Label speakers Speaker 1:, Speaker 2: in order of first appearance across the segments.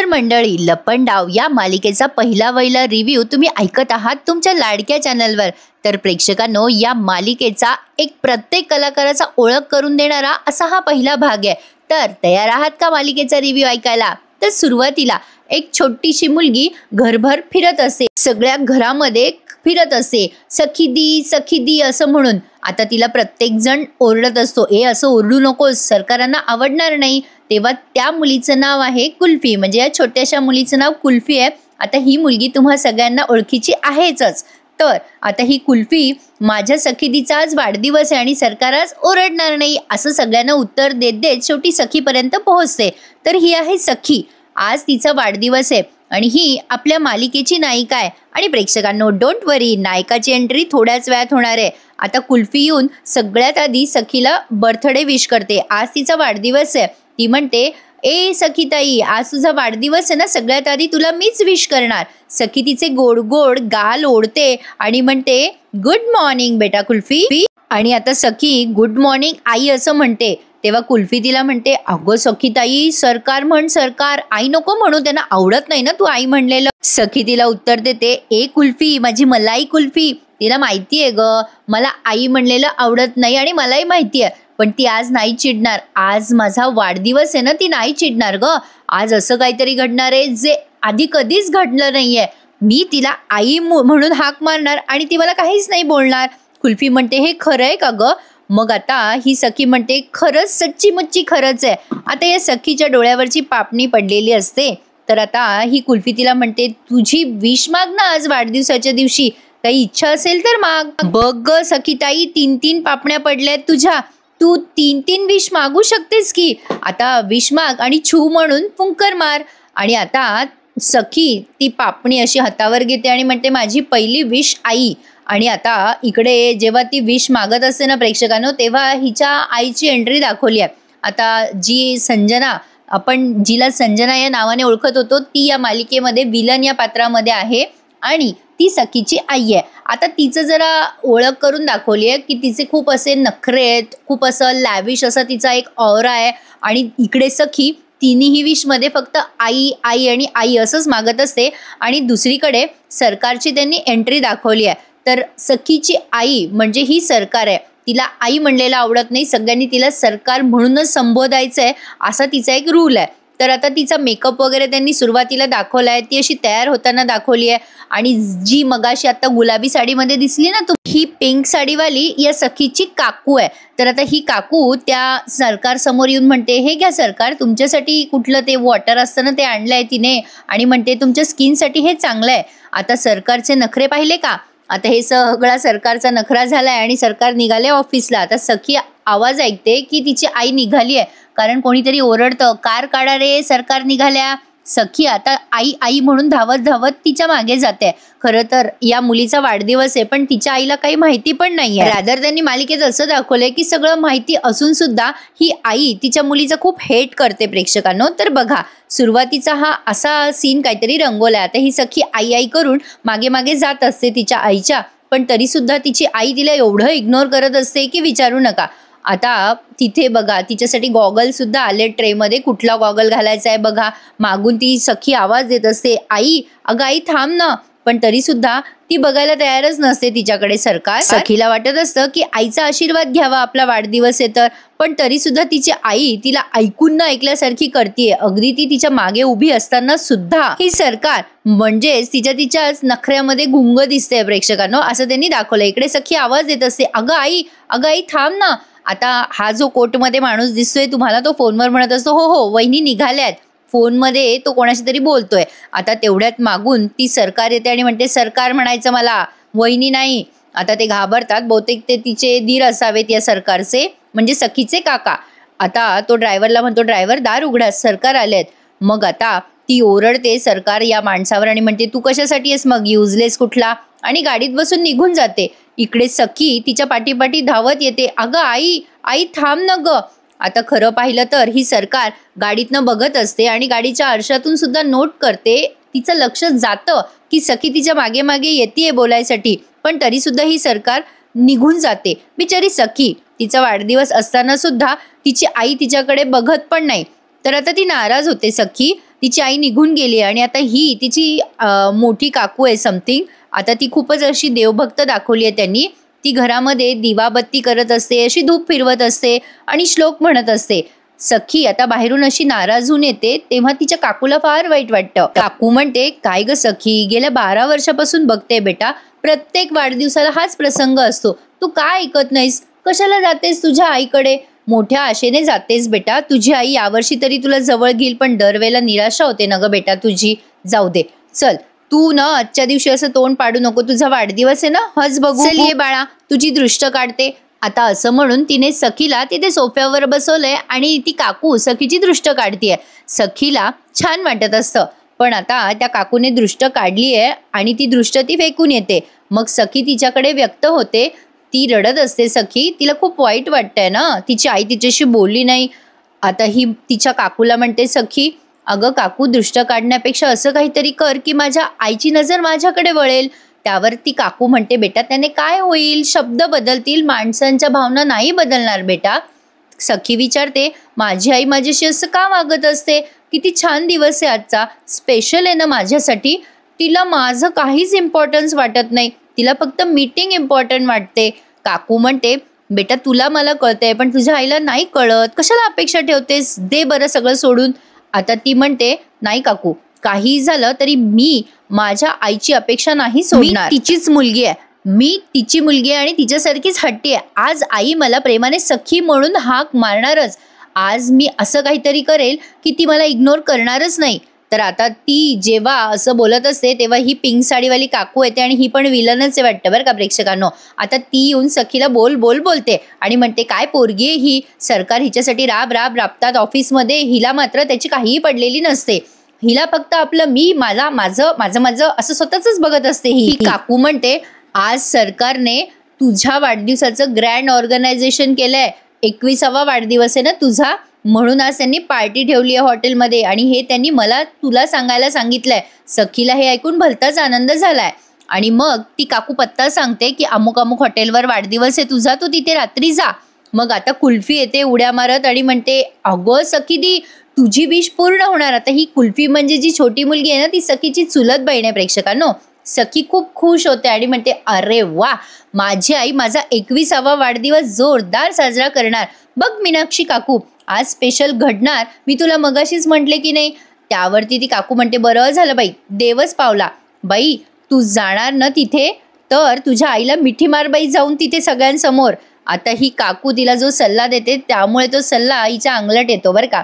Speaker 1: मंडळी, लपंडाव या मालिकेचा पहिला रिव्ह्यू तुम्ही ऐकत आहात तुमच्या लाडक्या चॅनलवर। तर प्रेक्षकांनो, या मालिकेचा एक प्रत्येक कलाकाराचा ओळख करून देणारा असा हा पहिला भाग आहे। तर तयार आहात का मालिकेचा रिव्ह्यू ऐकायला? तर सुरुवातीला एक छोटीशी मुलगी घरभर फिरत असे, सगळ्या घरामध्ये फिरत असे, सखी दी असं म्हणून। आता तिला प्रत्येक जण ओरडत असतो, ए असं ओरडू नकोस, सरकारांना आवडणार नाही। तेव्हा त्या मुलीचं नाव आहे कुल्फी, म्हणजे या छोट्याशा मुलीचं नाव कुल्फी आहे। आता ही मुलगी तुम्हा सगळ्यांना ओळखीची आहेच। तर आता ही कुल्फी, माझ्या सखीदीचा आज वाढदिवस आहे आणि सरकार आज ओरडणार नाही असं सगळ्यांना उत्तर देत देत शेवटी सखीपर्यंत पोहोचते। तर ही आहे सखी, आज तिचा वाढदिवस आहे आणि ही आपल्या मालिकेची नायिका आहे। आणि प्रेक्षकांनो, डोंट वरी, नायकाची एंट्री थोड्याच वेळात होणार आहे। आता कुल्फी येऊन सगळ्यात आधी सखीला बर्थडे विश करते, आज तिचा वाढदिवस आहे। ती म्हणते, ए सखीताई, आज तुझा वाढदिवस आहे ना, सगळ्यात आधी तुला मीच विश करणार। सखी तिचे गोड गोड गाल ओढते आणि म्हणते, गुड मॉर्निंग बेटा कुल्फी। आणि आता सखी गुड मॉर्निंग आई असं म्हणते। तेव्हा कुल्फी तिला म्हणते, अगं सखीताई, सरकार म्हण, सरकार, आई नको म्हणू, त्यांना आवडत नाही ना तू आई म्हणलेलं। सखी तिला उत्तर देते, ए कुल्फी, माझी मलाई कुल्फी, तिला माहिती आहे ग, मला आई म्हणलेलं आवडत नाही आणि मलाही माहिती आहे, पण ती आज नाही चिडणार। आज माझा वाढदिवस आहे ना, ती नाही चिडणार ग। आज असं काहीतरी घडणार आहे जे आधी कधीच घडलं नाहीये। मी तिला आई म्हणून हाक मारणार आणि ती मला काहीच नाही बोलणार। कुल्फी म्हणते, हे खरं आहे का ग? मग आता ही सखी म्हणते, खरंच, सच्ची मुच्ची खरंच आहे। आता या सखीच्या डोळ्यावरची पापणी पडलेली असते। तर आता ही कुल्फी तिला म्हणते, तुझी विश माग ना आज वाढदिवसाच्या दिवशी, काही इच्छा असेल तर माग। बघ सखीताई, 3 पापण्या पडल्यात तुझ्या, तू 3 विश मागू शकतेस की। आता विश माग आणि छू म्हणून फुंकर मार। आणि आता सखी ती पापणी अशी हातावर घेते आणि म्हणते, माझी पहिली विश आई। आणि आता इकडे जेव्हा ती विश मागत असते ना प्रेक्षकांनो, तेव्हा हिच्या आईची एंट्री दाखवली आहे। आता जी संजना, आपण जिला संजना या नावाने ओळखत होतो, ती या मालिकेमध्ये विलन या पात्रामध्ये आहे आणि ती सखीची आई आहे। आता तिचं जरा ओळख करून दाखवली आहे की तिचे खूप असे नखरे आहेत, खूप असं लॅविश असा तिचा एक ऑरा आहे। आणि इकडे सखी तिन्ही विशमध्ये फक्त आई आई आणि आई असंच मागत असते। आणि दुसरीकडे सरकारची त्यांनी एंट्री दाखवली आहे। तर सखीची आई म्हणजे ही सरकार आहे, तिला आई म्हणलेलं आवडत नाही, सगळ्यांनी तिला सरकार म्हणूनच संबोधायचं आहे असा तिचा एक रूल आहे। तर आता तिचा मेकअप वगैरे त्यांनी सुरुवातीला दाखवला आहे, ती अशी तयार होताना दाखवली आहे। आणि जी मगाशी आता गुलाबी साडीमध्ये दिसली ना, ही पिंक साडीवाली या सखीची काकू आहे। तर आता ही काकू त्या सरकार समोर येऊन म्हणते, हे घ्या सरकार, तुमच्यासाठी कुठलं ते वॉटर असतं ना, ते आणलंय तिने, आणि म्हणते तुमच्या स्किनसाठी हे चांगलं आहे। आता सरकारचे नखरे पाहिले का? आता हे सगळा सरकारचा नखरा झालाय आणि सरकार निघाले ऑफिसला। आता सखी आवाज ऐकते की तिची आई निघाली आहे, कारण कोणीतरी ओरडतं, कार काढा रे, सरकार निघाल्या। सखी आता आई आई म्हणून धावत धावत तिच्या मागे जाते। खरं तर या मुलीचा वाढदिवस आहे, पण तिच्या आईला काही माहिती पण नाहीये। रादर त्यांनी मालिकेत असं दाखवलंय की सगळं माहिती असून सुद्धा ही आई तिच्या मुलीचा खूप हेट करते प्रेक्षकांनो। तर बघा, सुरुवातीचा हा असा सीन काहीतरी रंगवलाय। आता ही सखी आई आई करून मागे मागे जात असते तिच्या आईच्या, पण तरी सुद्धा तिची आई तिला एवढं इग्नोर करत असते की विचारू नका। आता तिथे बघा, तिच्यासाठी गॉगल सुद्धा आले ट्रेमध्ये, कुठला गॉगल घालायचा आहे बघा। मागून ती सखी आवाज देत असते, आई, अगं आई थांब ना, पण तरी सुद्धा ती बघायला तयारच नसते तिच्याकडे सरकार। सखीला वाटत असतं की आईचा आशीर्वाद घ्यावा, आपला वाढदिवस आहे तर, पण तरी सुद्धा तिची आई तिला ऐकून न ऐकल्यासारखी करतीये। अगदी ती तिच्या मागे उभी असताना सुद्धा ही सरकार म्हणजेच तिच्याच नखऱ्यामध्ये गुंग दिसते प्रेक्षकांनो, असं त्यांनी दाखवलं। इकडे सखी आवाज देत असते, अगं आई थांब ना। आता हा जो कोटमध्ये माणूस दिसतोय तुम्हाला, तो फोनवर म्हणत असतो, हो हो वहिनी निघाल्यात, फोनमध्ये तो कोणाशी तरी बोलतोय। आता तेवढ्यात मागून ती सरकार येते आणि म्हणते, सरकार म्हणायचं मला, वहिनी नाही। आता ते घाबरतात, बहुतेक ते तिचे दीर असावेत या सरकारचे, म्हणजे सखीचे काका। आता तो ड्रायव्हरला म्हणतो, ड्रायव्हर दार उघडा, सरकार आलेत। मग आता ती ओरडते सरकार या माणसावर आणि म्हणते, तू कशासाठी आहेस मग, युजलेस कुठला, आणि गाडीत बसून निघून जाते। इकडे सखी तिच्या पाठीपाठी धावत येते, अगं आई थांब न ग। आता खरं पाहिलं तर ही सरकार गाडीतनं बघत असते आणि गाडीच्या आरशातून सुद्धा नोट करते। तिचं लक्ष जातं की सखी तिच्या मागे मागे येते बोलायसाठी, पण तरी सुद्धा ही सरकार निघून जाते। बिचारी सखी, तिचा वाढदिवस असताना सुद्धा तिची आई तिच्याकडे बघत पण नाही। तर आता ती नाराज होते सखी, तिची आई निघून गेली आणि आता ही तिची मोठी काकू आहे समथिंग. आता ती खूपच अशी देवभक्त दाखवली आहे त्यांनी. ती घरामध्ये दिवाबत्ती करत असते, अशी धूप फिरवत असते आणि श्लोक म्हणत असते. सखी आता बाहेरून अशी नाराज होऊन येते, तेव्हा तिच्या काकूला फार वाईट वाटतं. काकू म्हणते, काय ग सखी, गेल्या 12 वर्षापासून बघते बेटा, प्रत्येक वाढदिवसाला हाच प्रसंग असतो. तू काय ऐकत नाहीस? कशाला जातेस तुझ्या आईकडे? मोठ्या आशेने जातेस बेटा. तुझी आई यावर्षी तरी तुला जवळ घेईल, पण दरवेळेला निराशा होते ना ग बेटा तुझी. जाऊ दे, चल तू ना आजच्या दिवशी असं तोंड पाडू नको. तुझा वाढदिवस आहे ना, हस बघू. चल ये बाळा, तुझी दृष्ट काढते. आता असं म्हणून तिने सखीला तिथे सोफ्यावर बसवलंय आणि ती काकू सखीची दृष्ट काढतीये. सखीला छान वाटत असतं, पण आता त्या काकूने दृष्ट काढली आहे आणि ती दृष्ट ती फेकून येते. मग सखी तिच्याकडे व्यक्त होते. ती रडत असते सखी. तिला खूप वाईट वाटतंय ना, तिची आई तिच्याशी बोलली नाही. आता ही तिच्या काकूला म्हणते सखी, अगं काकू, दृष्ट काढण्यापेक्षा असं काहीतरी कर की माझ्या आईची नजर माझ्याकडे वळेल. त्यावर ती काकू म्हणते, बेटा त्याने काय होईल, शब्द बदलतील, माणसांच्या भावना नाही बदलणार बेटा. सखी विचारते, माझी आई माझ्याशी असं का वागत असते? किती छान दिवस आहे आजचा, स्पेशल आहे ना माझ्यासाठी. तिला माझं काहीच इम्पॉर्टन्स वाटत नाही, तिला फक्त मीटिंग इम्पॉर्टंट वाटते. काकू म्हणते, बेटा तुला मला कळतंय, पण तुझ्या आईला नाही कळत. कशाला अपेक्षा ठेवतेस? दे बरं सगळं सोडून. आता ती म्हणते, नाही काकू, काही झालं तरी मी माझ्या आईची अपेक्षा नाही सोडणार. मी तिचीच मुलगी आहे, मी तिची मुलगी आहे आणि तिच्यासारखीच हट्टी आहे. आज आई मला प्रेमाने सखी म्हणून हाक मारणारच. आज मी असं काहीतरी करेल की ती मला इग्नोर करणारच नाही. तर आता ती जेव्हा असं बोलत असते तेव्हा ही पिंक साडीवाली काकू येते आणि ही पण विलनच आहे वाटतं बरं का प्रेक्षकांनो. आता ती येऊन सखीला बोल बोल बोलते आणि म्हणते, काय पोरगी आहे ही, सरकार हिच्यासाठी राब राब राबतात ऑफिसमध्ये, हिला मात्र त्याची काहीही पडलेली नसते. हिला फक्त आपलं मी, मला, माझं माझं माझं असं स्वतःच बघत असते. ही काकू म्हणते, आज सरकारने तुझ्या वाढदिवसाचं ग्रँड ऑर्गनायझेशन केलंय. 21वा वाढदिवस आहे ना तुझा, म्हणून आज त्यांनी पार्टी ठेवली आहे हॉटेलमध्ये आणि हे त्यांनी मला तुला सांगायला सांगितलंय. सखीला हे ऐकून भलताच आनंद झालाय आणि मग ती काकू पत्ता सांगते की अमुक अमुक हॉटेलवर वाढदिवस आहे तुझा, तू तिथे रात्री जा. मग आता कुल्फी येते उड्या मारत आणि म्हणते, अगं सखी दी, तुझी विश पूर्ण होणार. आता ही कुल्फी म्हणजे जी छोटी मुलगी आहे ना, ती सखीची चुलत बहीण आहे प्रेक्षकांनो. सखी खूप खुश होते आणि म्हणते, अरे वा, माझी आई माझा 21वा वाढदिवस जोरदार साजरा करणार. बघ मीनाक्षी काकू, आज स्पेशल घडणार, मी तुला मगाशीच म्हटले की नाही. त्यावरती ती काकू म्हणते, बरं झालं बाई, देवच पावला. बाई तू जाणार ना तिथे, तर तुझ्या आईला मिठी मार बाई जाऊन तिथे सगळ्यांसमोर. आता ही काकू तिला जो सल्ला देते त्यामुळे तो सल्ला आईच्या अंगलट येतो बरं का.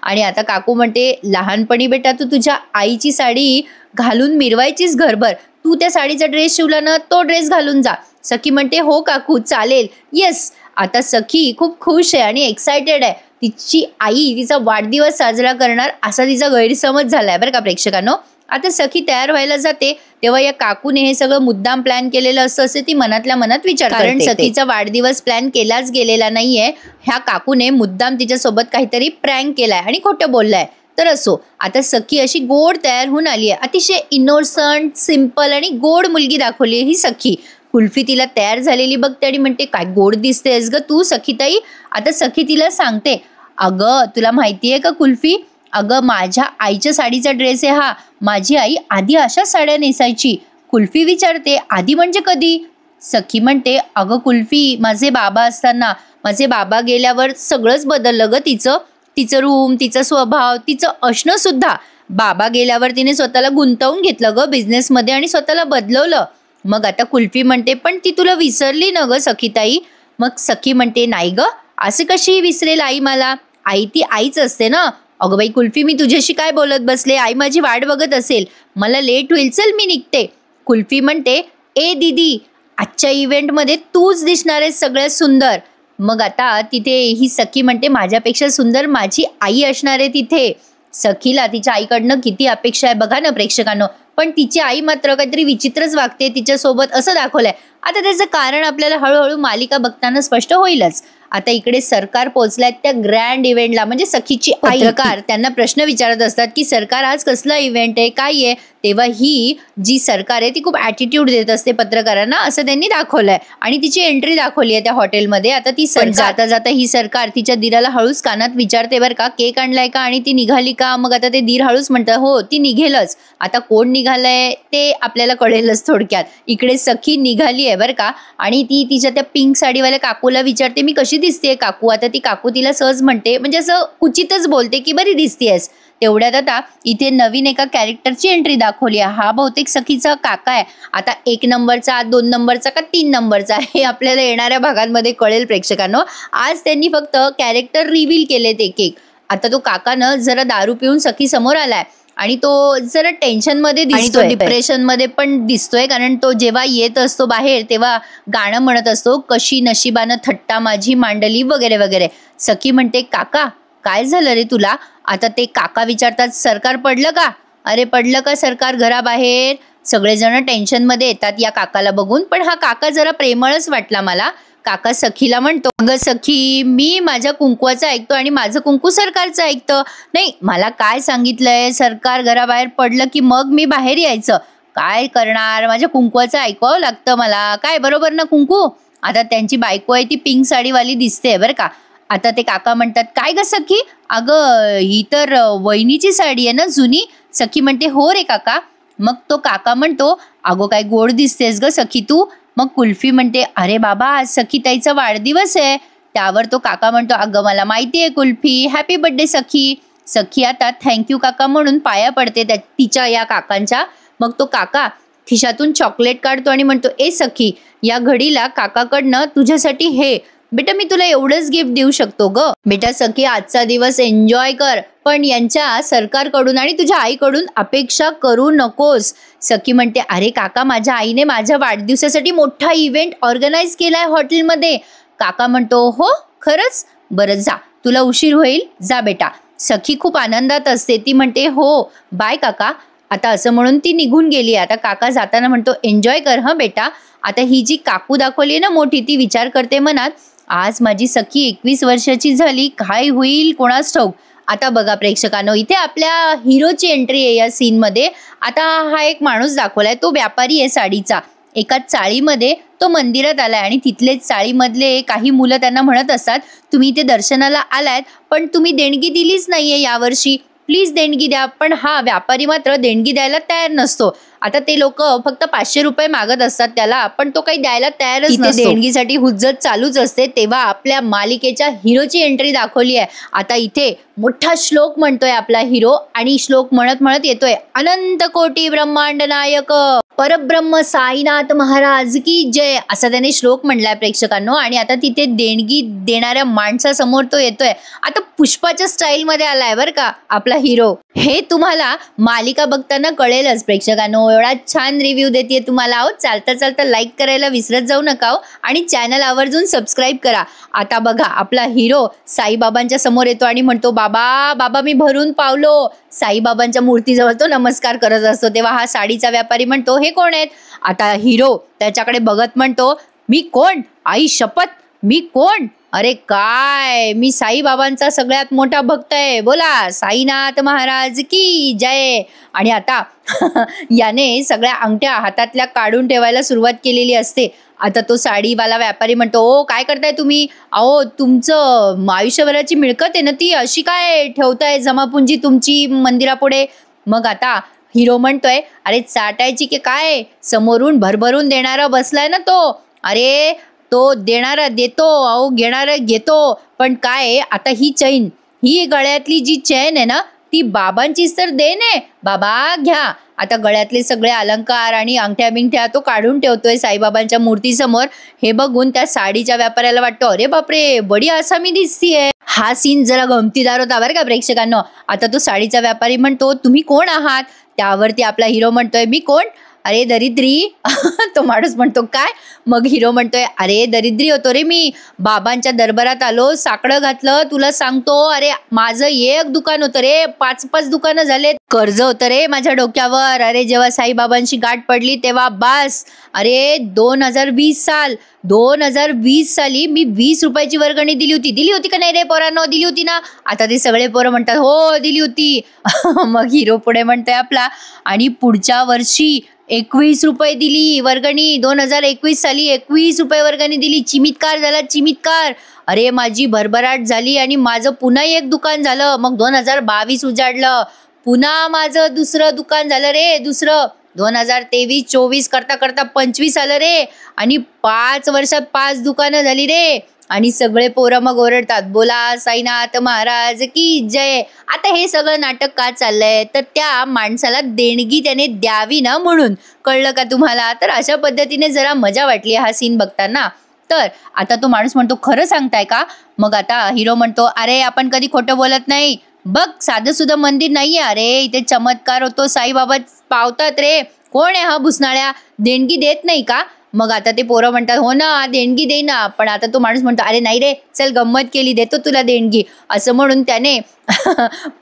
Speaker 1: आणि आता काकू म्हणते, लहानपणी बेटा तू तुझ्या आईची साडी घालून मिरवायचीच घरभर. तू त्या साडीचा ड्रेस शिवला ना, तो ड्रेस घालून जा. सखी म्हणते, हो काकू चालेल, येस. आता सखी खूप खुश आहे आणि एक्सायटेड आहे. तिची आई तिचा वाढदिवस साजरा करणार असा तिचा गैरसमज झालाय बरं का प्रेक्षकांनो. आता सखी तयार व्हायला जाते तेव्हा या काकूने हे सगळं मुद्दाम प्लॅन केलेलं असं असे ती मनातल्या मनात विचार करते. कारण सखीचा वाढदिवस प्लॅन केलाच गेलेला नाहीये. ह्या काकूने मुद्दाम तिच्यासोबत काहीतरी प्रँक केलाय आणि खोटं बोललाय. तर असो, आता सखी अशी गोड तयार होऊन आली आहे. अतिशय इनोसंट, सिंपल आणि गोड मुलगी दाखवली आहे ही सखी. कुल्फी तिला तयार झालेली बघते आणि म्हणते, काय गोड दिसतेस ग तू सखीताई. आता सखी तिला सांगते, अगं तुला माहिती आहे का कुल्फी, अगं माझ्या आईच्या साडीचा ड्रेस आहे हा. माझी आई आधी अशाच साड्या नेसायची. कुल्फी विचारते, आधी म्हणजे कधी? सखी म्हणते, अगं कुल्फी, माझे बाबा असताना, माझे बाबा गेल्यावर सगळंच बदललं ग तिचं. तिचं रूम, तिचा स्वभाव, तिचं असणं सुद्धा. बाबा गेल्यावर तिने स्वतःला गुंतवून घेतलं ग बिझनेसमध्ये आणि स्वतःला बदलवलं. मग आता कुल्फी म्हणते, पण ती तुला विसरली ना ग सखीताई. मग सखी म्हणते, नाही ग, असे कशी विसरेल आई मला, आई ती आईच असते ना. अगं बाई कुल्फी, मी तुझ्याशी काय बोलत बसले, आई माझी वाट बघत असेल, मला लेट होईल, चल मी निघते. कुल्फी म्हणते, ए दीदी, आजच्या इव्हेंटमध्ये तूच दिसणार आहेस सगळ्यात सुंदर. मग आता तिथे ही सखी म्हणते, माझ्यापेक्षा सुंदर माझी आई असणार आहे तिथे. सखीला तिच्या आईकडनं किती अपेक्षा आहे बघा ना प्रेक्षकांनो. पण तिची आई मात्र काहीतरी विचित्रच वागते तिच्यासोबत असं दाखवलंय. आता त्याचं कारण आपल्याला हळूहळू मालिका बघताना स्पष्ट होईलच. आता इकडे सरकार पोहोचलाय त्या ग्रँड इव्हेंटला. म्हणजे सखीची पत्रकार त्यांना प्रश्न विचारत असतात की सरकार आज कसला इव्हेंट आहे, काय आहे. तेव्हा ही जी सरकार आहे ती खूप ॲटिट्यूड देत असते पत्रकारांना, असं त्यांनी दाखवलंय. आणि तिची एंट्री दाखवली आहे त्या हॉटेलमध्ये. आता ती जाता जाता ही सरकार तिच्या दीराला हळूच कानात विचारते बरं का, केक आणलाय का आणि ती निघाली का. मग आता ते दीर हळूच म्हणतात हो ती निघेलच. आता कोण निघालंय ते आपल्याला कळेलच थोडक्यात. इकडे सखी निघाली आहे बरं का, आणि ती तिच्या त्या पिंक साडीवाल्या काकूला विचारते मी कशी दिसतेय काकू. आता ती काकू तिला सहज म्हणते, म्हणजे असं कुचितच बोलते की बरी दिसतेयस. तेवढ्यात आता इथे नवीन एका कॅरेक्टरची एंट्री दाखवली आहे. हा बहुतेक सखीचा काका आहे. आता 1 नंबरचा, 2 नंबरचा का 3 नंबरचा हे आपल्याला येणाऱ्या भागांमध्ये कळेल प्रेक्षकांनो. आज त्यांनी फक्त कॅरेक्टर रिव्हील केलेत एक. आता तो काकानं जरा दारू पिऊन सखी समोर आलाय आणि तो जरा टेन्शनमध्ये दिसतोय, डिप्रेशनमध्ये पण दिसतोय. कारण तो जेव्हा येत असतो बाहेर तेव्हा गाणं म्हणत असतो, कशी नशिबानं थट्टा माझी मांडली वगैरे वगैरे. सखी म्हणते काका काय झालं रे तुला. आता ते काका विचारतात सरकार पडलं का. अरे पडलं का सरकार घराबाहेर. सगळेजण टेन्शनमध्ये येतात या काकाला बघून. पण हा काका जरा प्रेमळच वाटला मला. काका सखीला म्हणतो अगं सखी मी माझ्या कुंकवाचं ऐकतो आणि माझं कुंकू सरकारचं ऐकतं. नाही मला काय सांगितलंय, सरकार घराबाहेर पडलं की मग मी बाहेर यायचं. काय करणार, माझ्या कुंकवाचं ऐकवावं लागतं मला. काय बरोबर ना कुंकू. आता त्यांची बायको आहे ती पिंक साडीवाली दिसते बरं का. आता ते काका म्हणतात काय ग सखी, अगं ही तर वहिनीची साडी आहे ना जुनी. सखी म्हणते हो रे काका. मग तो काका म्हणतो अगो काय गोड दिसतेस ग सखी तू. मग कुल्फी म्हणते अरे बाबा आज सखी ताईचा वाढदिवस आहे. त्यावर तो काका म्हणतो अगं मला माहिती आहे कुल्फी, हॅपी बर्थडे सखी. सखी आता थँक्यू काका म्हणून पाया पडते तिच्या या काकांच्या. मग तो काका खिशातून चॉकलेट काढतो आणि म्हणतो ए सखी या घडीला काकाकडनं तुझ्यासाठी हे बेटा मी तुला एवढंच गिफ्ट देऊ शकतो ग. बेटा सखी आजचा दिवस एन्जॉय कर, पण यांच्या सरकारकडून आणि तुझ्या आईकडून अपेक्षा करू नकोस. सखी म्हणते अरे काका माझ्या आईने माझ्या वाढदिवसासाठी मोठा इव्हेंट ऑर्गनाईज केलाय हॉटेलमध्ये. काका म्हणतो हो खरंच, बरं जा तुला उशीर होईल जा बेटा. सखी खूप आनंदात असते. ती म्हणते हो बाय काका. आता असं म्हणून ती निघून गेली. आता काका जाताना म्हणतो एन्जॉय कर हं बेटा. आता ही जी काकू दाखवली ना मोठी, ती विचार करते मनात आज माझी सखी 21 वर्षाची झाली, काय होईल कोणास ठाऊक. आता बघा प्रेक्षकांनो इथे आपल्या हिरोची एंट्री आहे या सीनमध्ये. आता हा एक माणूस दाखवलाय, तो व्यापारी आहे साडीचा. एका चाळीमध्ये तो मंदिरात आलाय आणि तिथलेच चाळीमधले काही मुलं त्यांना म्हणत असतात तुम्ही इथे दर्शनाला आलायत पण तुम्ही देणगी दिलीच नाहीये यावर्षी, प्लीज देणगी द्या. पण हा व्यापारी मात्र देणगी द्यायला तयार नसतो. आता ते लोक फक्त 500 रुपये मागत असतात त्याला, पण तो काही द्यायला तयारच नसतो. देणगीसाठी हुज्जत चालूच असते. तेव्हा आपल्या मालिकेच्या हिरोची एंट्री दाखवली आहे. आता इथे मोठा श्लोक म्हणतोय आपला हिरो आणि श्लोक म्हणत म्हणत येतोय अनंत कोटी ब्रह्मांड नायक परब्रह्म साईनाथ महाराज की जय, असा त्याने श्लोक म्हणलाय प्रेक्षकांनो. आणि आता तिथे देणगी देणाऱ्या माणसासमोर तो येतोय. आता पुष्पाच्या स्टाईलमध्ये आलाय बरं का आपला हिरो. हे तुम्हाला मालिका बघताना कळेलच प्रेक्षकांनो. एवढा छान रिव्ह्यू देते तुम्हाला. चालता चालता लाईक करायला विसरत जाऊ नका आणि चॅनल आवर्जून सबस्क्राईब करा. आता बघा आपला हिरो साईबाबांच्या समोर येतो आणि म्हणतो बाबा बाबा मी भरून पावलो. साईबाबांच्या मूर्तीजवळ तो नमस्कार करत असतो. तेव्हा हा साडीचा व्यापारी म्हणतो हे कोण आहेत. आता हिरो त्याच्याकडे बघत म्हणतो मी कोण, आई शपथ मी कोण. अरे काय, मी साईबाबांचा सगळ्यात मोठा भक्त आहे, बोला साईनाथ महाराज की जय. आणि आता याने सगळ्या अंगठ्या हातातल्या काढून ठेवायला सुरुवात केलेली असते. आता तो साडीवाला व्यापारी म्हणतो ओ काय करताय तुम्ही, अहो तुमचं आयुष्यभराची मिळकत आहे ना ती अशी काय ठेवताय जमापुंजी तुमची मंदिरापुढे. मग आता हिरो म्हणतोय अरे चाटायची की काय, समोरून भरभरून देणारा बसलाय ना तो. अरे तो देणारा देतो, अहो घेणारा घेतो. पण काय आता ही चैन, ही गळ्यातली जी चैन आहे ना ती बाबांचीच तर देण आहे, बाबा घ्या. आता गळ्यातले सगळे अलंकार आणि अंगठ्या बिंगठ्या तो काढून ठेवतोय साईबाबांच्या मूर्तीसमोर. हे बघून त्या साडीच्या व्यापाऱ्याला वाटतं अरे बापरे बडी आसामी दिसतीये. हा सीन जरा गमतीदार होता बरं का प्रेक्षकांनो. आता तो साडीचा व्यापारी म्हणतो तुम्ही कोण आहात. त्यावरती आपला हिरो म्हणतोय मी कोण, अरे दरिद्री. तो माणूस म्हणतो काय. मग हिरो म्हणतोय अरे दरिद्री होतो रे मी, बाबांच्या दरबारात आलो, साकडं घातलं तुला सांगतो. अरे माझं एक दुकान होतं रे, 5-5 दुकानं झालेत, कर्ज होतं रे माझ्या डोक्यावर. अरे जेव्हा साईबाबांची गाठ पडली तेव्हा बस, अरे 2020 साल 2020 साली मी 20 रुपयाची वर्गणी दिली होती का नाही रे पोरांनो, दिली होती ना? आता ते सगळे पोरं म्हणतात हो दिली होती. मग हिरो पुढे म्हणतोय आपला, आणि पुढच्या वर्षी 21 रुपये दिली वर्गणी. 2021 साली 21 रुपये वर्गणी दिली. चिमितकार झाला, चिमितकार. अरे माझी भरभराट झाली आणि माझं पुन्हा एक दुकान झालं. मग 2022 उजाडलं, पुन्हा माझं दुसरं दुकान झालं रे, दुसरं. 2023-24 करता करता 25 आलं रे, आणि 5 वर्षात 5 दुकानं झाली रे. आणि सगळे पोरं मग ओरडतात, बोला साईनाथ महाराज की जय. आता हे सगळं नाटक का चाललंय, तर त्या माणसाला देणगी त्याने द्यावी ना म्हणून. कळलं का तुम्हाला? तर अशा पद्धतीने जरा मजा वाटली हा सीन बघताना. तर आता तो माणूस म्हणतो खरं सांगताय का? मग आता हिरो म्हणतो अरे आपण कधी खोटं बोलत नाही, बघ साधं सुद्धा मंदिर नाहीये, अरे इथे चमत्कार होतो, साईबाबा पावतात रे. कोण आहे हा भुसनाळ्या, देणगी देत नाही का? मग आता ते पोरं म्हणतात हो ना देणगी दे ना. पण आता तो माणूस म्हणतो अरे नाही रे, चल गंमत केली, देतो तुला देणगी, असं म्हणून त्याने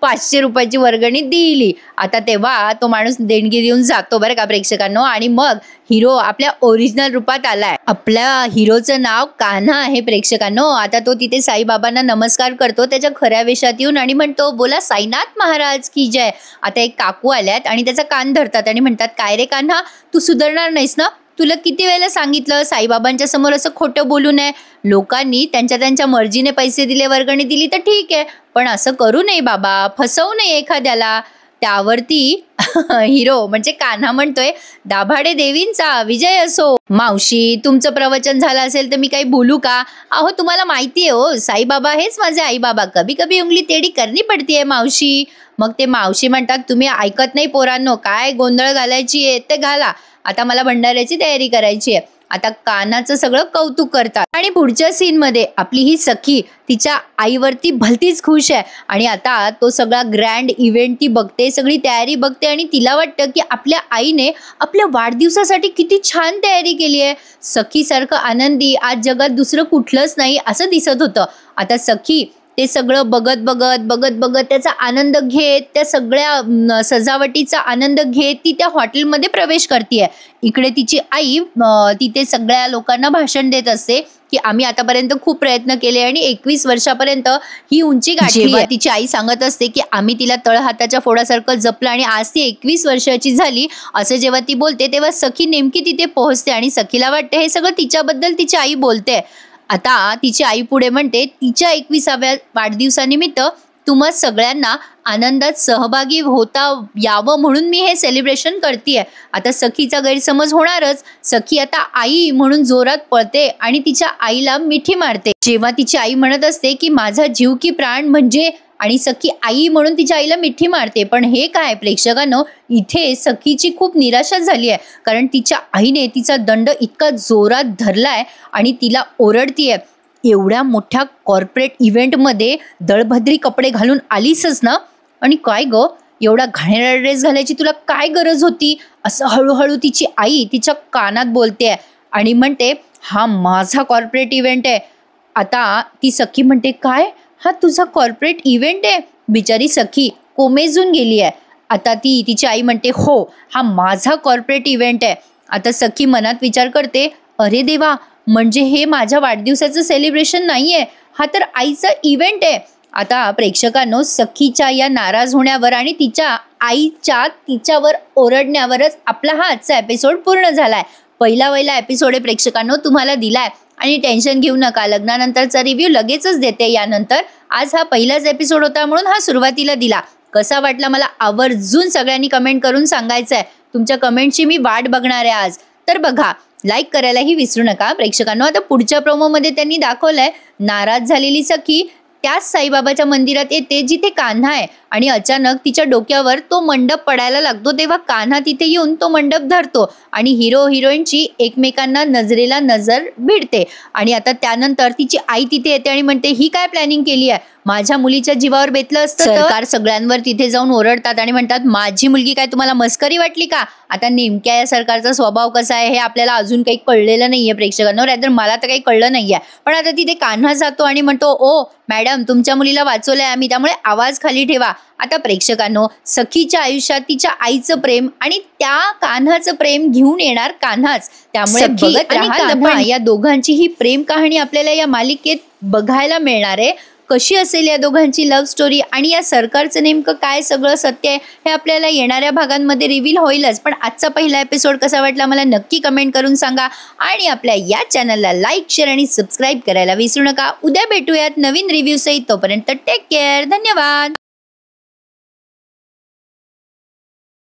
Speaker 1: 500 रुपयाची वर्गणी दिली. आता तेव्हा तो माणूस देणगी देऊन जातो बरं का प्रेक्षकांनो. आणि मग हिरो आपल्या ओरिजिनल रूपात आलाय. आपल्या हिरोचं नाव कान्हा आहे प्रेक्षकांनो. आता तो तिथे साईबाबांना नमस्कार करतो त्याच्या खऱ्या वेशात येऊन आणि म्हणतो बोला साईनाथ महाराज की जय. आता एक काकू आल्यात आणि त्याचा कान धरतात आणि म्हणतात काय रे कान्हा, तू सुधारणार नाहीस ना? तुला किती वेळेला सांगितलं साईबाबांच्या समोर असं खोटं बोलू नये. लोकांनी त्यांच्या मर्जीने पैसे दिले, वर्गणी दिली तर ठीक आहे, पण असं करू नये बाबा, फसवू नये एखाद्याला. त्यावरती हिरो म्हणजे कान्हा म्हणतोय दाभाडे देवींचा विजय असो. मावशी तुमचं प्रवचन झालं असेल तर मी काही बोलू का? अहो तुम्हाला माहिती आहे हो साईबाबा हेच माझे आई बाबा, कभी कभी उंगली टेढ़ी करनी पडती है मावशी. मग ते मावशी म्हणतात तुम्ही ऐकत नाही पोरांनो, काय गोंधळ घालायची आहे ते घाला, आता मला भंडाऱ्याची तयारी करायची आहे. आता कानाचं सगळं कौतुक करतात. आणि पुढच्या सीन मध्ये आपली ही सखी तिच्या आईवरती भलतीच खुश आहे. आणि आता तो सगळा ग्रँड इव्हेंट ती बघते, सगळी तयारी बघते आणि तिला वाटतं की आपल्या आईने आपल्या वाढदिवसासाठी किती छान तयारी केली आहे. सखीसारखं आनंदी आज जगात दुसरं कुठलंच नाही असं दिसत होतं. आता सखी ते सगळं बघत बघत त्याचा आनंद घेत, त्या सगळ्या सजावटीचा आनंद घेत ती त्या हॉटेलमध्ये प्रवेश करते. इकडे तिची आई तिथे सगळ्या लोकांना भाषण देत असते की आम्ही आतापर्यंत खूप प्रयत्न केले आणि 21 वर्षापर्यंत ही उंची गाठली आहे. तिची आई सांगत असते की आम्ही तिला तळहाताच्या फोडासारखं जपलं आणि आज ती 21 वर्षाची झाली. असं जेव्हा ती बोलते तेव्हा सखी नेमकी तिथे पोहोचते आणि सखीला वाटते हे सगळं तिच्याबद्दल तिची आई बोलते. आता तिची आई पुढे म्हणते तिच्या 21व्या वाढदिवसानिमित्त तुम्हा सगळ्यांना आनंदात सहभागी होता यावं म्हणून मी हे सेलिब्रेशन करतेय. आता सखीचा गैरसमज होणारच. सखी आता आई म्हणून जोरात पळते आणि तिच्या आईला मिठी मारते. जेव्हा तिची आई म्हणत असते की माझा जीव की प्राण म्हणजे, आणि सखी आई म्हणून तिच्या आईला मिठी मारते. पण हे काय प्रेक्षकांनो, इथे सखीची खूप निराशा झाली आहे, कारण तिच्या आईने तिचा दंड इतका जोरात धरलाय आणि तिला ओरडतीये एवढ्या मोठ्या कॉर्पोरेट इव्हेंटमध्ये दळभद्री कपडे घालून आलीसच ना, आणि काय ग एवढा घाणेरडा ड्रेस घालायची तुला काय गरज होती, असं हळूहळू तिची आई तिच्या कानात बोलते आणि म्हणते हा माझा कॉर्पोरेट इव्हेंट आहे. आता ती सखी म्हणते काय, हा तुझा कॉर्पोरेट इव्हेंट आहे? बिचारी सखी कोमेजून गेली आहे. आता ती तिची आई म्हणते हो हा माझा कॉर्पोरेट इव्हेंट आहे. आता सखी मनात विचार करते अरे देवा, म्हणजे हे माझ्या वाढदिवसाचं सेलिब्रेशन नाहीये, हा तर आईचा इव्हेंट आहे. आता प्रेक्षकांनो सखीच्या या नाराज होण्यावर आणि तिच्या आईच्या तिच्यावर ओरडण्यावरच आपला हा आजचा एपिसोड पूर्ण झालाय. पहिला एपिसोड आहे प्रेक्षकांनो, तुम्हाला दिलाय आणि टेन्शन घेऊ नका, लग्नानंतरचा रिव्ह्यू लगेचच देते यानंतर. आज हा पहिलाच एपिसोड होता म्हणून हा सुरुवातीला दिला. कसा वाटला मला आवर्जून सगळ्यांनी कमेंट करून सांगायचं आहे. तुमच्या कमेंटची मी वाट बघणार आहे आज. तर बघा लाईक करायलाही विसरू नका प्रेक्षकांनो. आता पुढच्या प्रोमोमध्ये त्यांनी दाखवलंय नाराज झालेली सखी त्याच साईबाबाच्या मंदिरात येते जिथे कान्हा आहे आणि अचानक तिच्या डोक्यावर तो मंडप पडायला लागतो. तेव्हा कान्हा तिथे येऊन तो मंडप धरतो आणि हिरो हिरोईनची एकमेकांना नजरेला नजर भिडते. आणि आता त्यानंतर तिची आई तिथे येते आणि म्हणते ही काय प्लॅनिंग केली आहे, माझ्या मुलीच्या जीवावर बेतलं असतं. सरकार सगळ्यांवर तिथे जाऊन ओरडतात आणि म्हणतात माझी मुलगी काय तुम्हाला मस्करी वाटली का? आता नेमक्या या सरकारचा स्वभाव कसा आहे हे आपल्याला अजून काही कळलेलं नाहीये प्रेक्षकांनो, रादर मला तर काही कळलं नाहीये. पण आता तिथे कान्हा जातो आणि म्हणतो ओ मॅडम तुमच्या मुलीला वाचवलंय आम्ही, त्यामुळे आवाज खाली ठेवा. आता प्रेक्षकांनो, सखीच्या आयुष्यात तिच्या आईचं प्रेम आणि त्या कान्हाचं प्रेम घेऊन येणार कान्हाच. त्यामुळे
Speaker 2: सखी
Speaker 1: बघत
Speaker 2: आणि
Speaker 1: राहा
Speaker 2: कान्हा
Speaker 1: लपण. या दोघांची ही प्रेम कहाणी आपल्याला या मालिकेत बघायला मिळणार आहे. कशी असेल या दोघांची लव्ह स्टोरी आणि या सरकारचं नेमकं काय सगळं सत्य आहे हे आपल्याला येणाऱ्या भागांमध्ये रिव्हील होईलच. पण आजचा पहिला एपिसोड कसा वाटला मला नक्की कमेंट करून सांगा आणि आपल्या या चॅनलला लाईक, शेअर आणि सबस्क्राईब करायला विसरू नका. उद्या भेटूयात नवीन रिव्ह्यू सहित. तोपर्यंत टेक केअर. धन्यवाद.